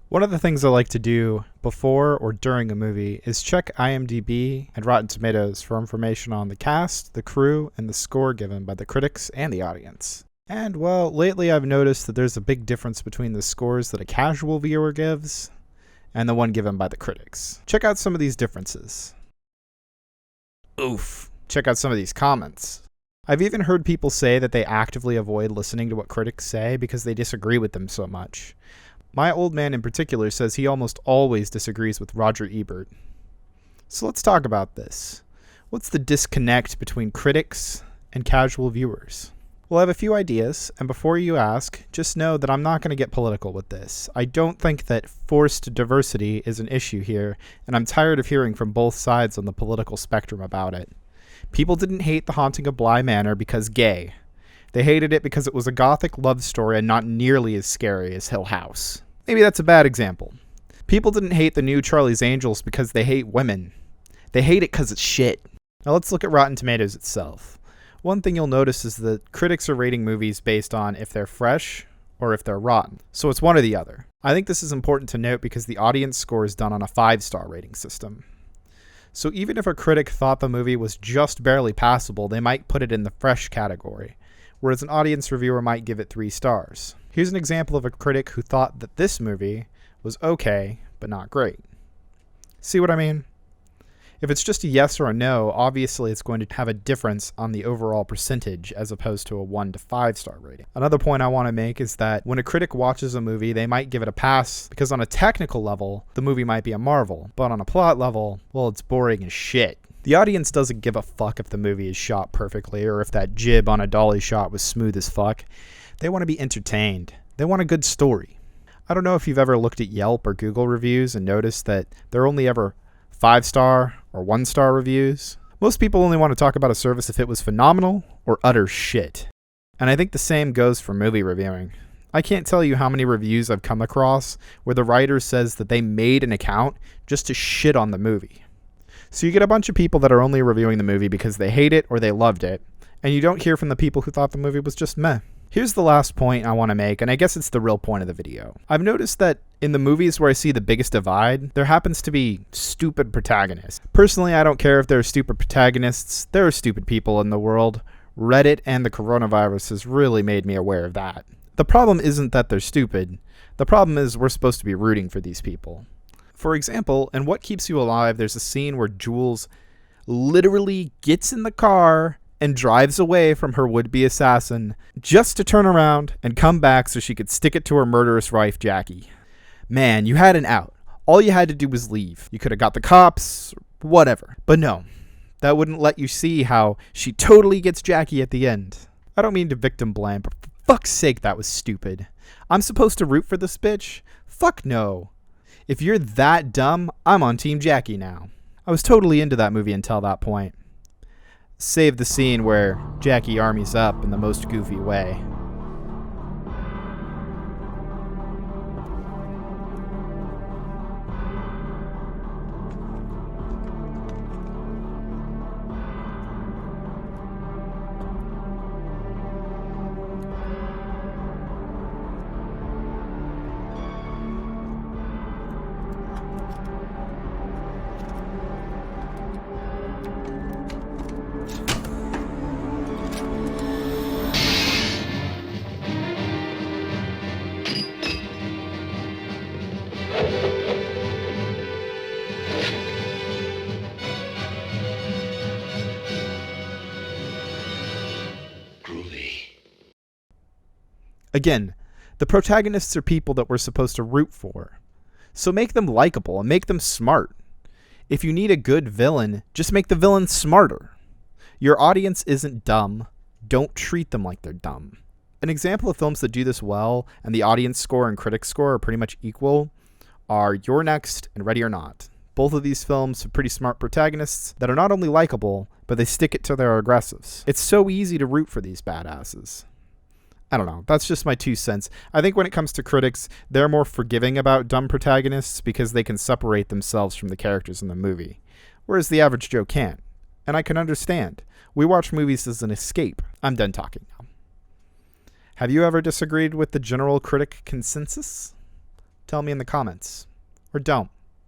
One of the things I like to do before or during a movie is check IMDB and Rotten Tomatoes for information on the cast, the crew, and the score given by the critics and the audience. And, well, lately I've noticed that there's a big difference between the scores that a casual viewer gives and the one given by the critics. Check out some of these differences. Oof. Check out some of these comments. I've even heard people say that they actively avoid listening to what critics say because they disagree with them so much. My old man in particular says he almost always disagrees with Roger Ebert. So let's talk about this. What's the disconnect between critics and casual viewers? Well, I have a few ideas, and before you ask, just know that I'm not going to get political with this. I don't think that forced diversity is an issue here, and I'm tired of hearing from both sides on the political spectrum about it. People didn't hate The Haunting of Bly Manor because gay. They hated it because it was a gothic love story and not nearly as scary as Hill House. Maybe that's a bad example. People didn't hate the new Charlie's Angels because they hate women. They hate it because it's shit. Now let's look at Rotten Tomatoes itself. One thing you'll notice is that critics are rating movies based on if they're fresh or if they're rotten. So it's one or the other. I think this is important to note because the audience score is done on a 5-star rating system. So even if a critic thought the movie was just barely passable, they might put it in the fresh category, whereas an audience reviewer might give it 3 stars. Here's an example of a critic who thought that this movie was okay, but not great. See what I mean? If it's just a yes or a no, obviously it's going to have a difference on the overall percentage as opposed to a 1 to 5-star rating. Another point I want to make is that when a critic watches a movie, they might give it a pass because on a technical level, the movie might be a marvel, but on a plot level, well, it's boring as shit. The audience doesn't give a fuck if the movie is shot perfectly or if that jib on a dolly shot was smooth as fuck. They want to be entertained. They want a good story. I don't know if you've ever looked at Yelp or Google reviews and noticed that they're only ever 5-star or 1-star reviews. Most people only want to talk about a service if it was phenomenal or utter shit. And I think the same goes for movie reviewing. I can't tell you how many reviews I've come across where the writer says that they made an account just to shit on the movie. So you get a bunch of people that are only reviewing the movie because they hate it or they loved it, and you don't hear from the people who thought the movie was just meh. Here's the last point I want to make, and I guess it's the real point of the video. I've noticed that in the movies where I see the biggest divide, there happens to be stupid protagonists. Personally, I don't care if there are stupid protagonists. There are stupid people in the world. Reddit and the coronavirus has really made me aware of that. The problem isn't that they're stupid. The problem is we're supposed to be rooting for these people. For example, in What Keeps You Alive, there's a scene where Jules literally gets in the car and drives away from her would-be assassin just to turn around and come back so she could stick it to her murderous wife, Jackie. Man, you had an out. All you had to do was leave. You could have got the cops, whatever. But no, that wouldn't let you see how she totally gets Jackie at the end. I don't mean to victim blame, but for fuck's sake, that was stupid. I'm supposed to root for this bitch? Fuck no. If you're that dumb, I'm on Team Jackie now. I was totally into that movie until that point. Save the scene where Jackie armies up in the most goofy way. Again, the protagonists are people that we're supposed to root for. So make them likable and make them smart. If you need a good villain, just make the villain smarter. Your audience isn't dumb. Don't treat them like they're dumb. An example of films that do this well, and the audience score and critic score are pretty much equal, are You're Next and Ready or Not. Both of these films have pretty smart protagonists that are not only likable, but they stick it to their aggressives. It's so easy to root for these badasses. I don't know. That's just my 2 cents. I think when it comes to critics, they're more forgiving about dumb protagonists because they can separate themselves from the characters in the movie, whereas the average Joe can't. And I can understand. We watch movies as an escape. I'm done talking now. Have you ever disagreed with the general critic consensus? Tell me in the comments. Or don't.